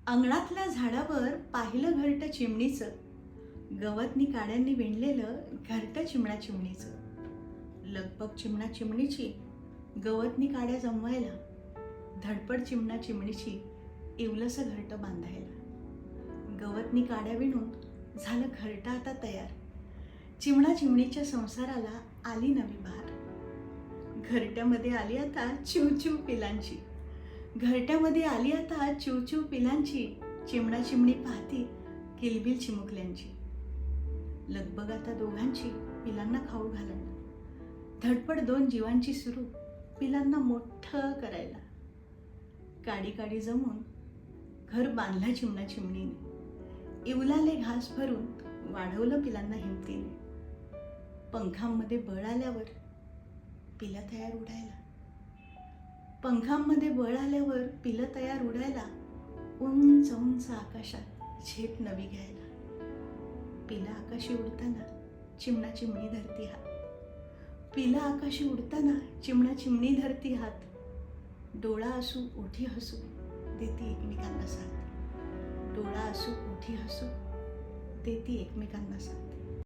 अंगणातल्या झाडावर पाहिलं घरटं चिमणीचं, गवतनी काड्यांनी विणलेलं घरटं चिमणा चिमणीचं. लगबग चिमणा चिमणीची गवतनी काड्या जमवायला, धडपड चिमणा चिमणीची इवलसं घरटं बांधायला. गवतनी काड्या विणून झालं घरटं आता तयार. चिमणा चिमणीच्या संसाराला आली नवी बहार. घरट्यामध्ये आली आता चिवचिव पिलांची, घरट्यामध्ये आली आता चिवचिव पिलांची. चिमणा चिमणी पाहती किलबिल चिमुकल्यांची. लगबग आता दोघांची पिलांना खाऊ घालायला, धडपड दोन जीवांची सुरू पिलांना मोठं करायला. काडी काडी जमून घर बांधलं चिमणा चिमणीने, इवलाले घास भरून वाढवलं पिलांना हिमतीने. पंखांमध्ये बळ आल्यावर पिलं तयार उडायला, पंखांमध्ये बळ आल्यावर पिलं तयार उडायला. उंच उंच आकाशात झेप नवी घ्यायला. पिलं आकाशी उडताना चिमणा चिमणी धरती हात, पिलं आकाशी उडताना चिमणा चिमणी धरती हात. डोळा असू ओठी हसू देती एकमेकांना साथ, डोळा असू ओठी हसू देती एकमेकांना साथ.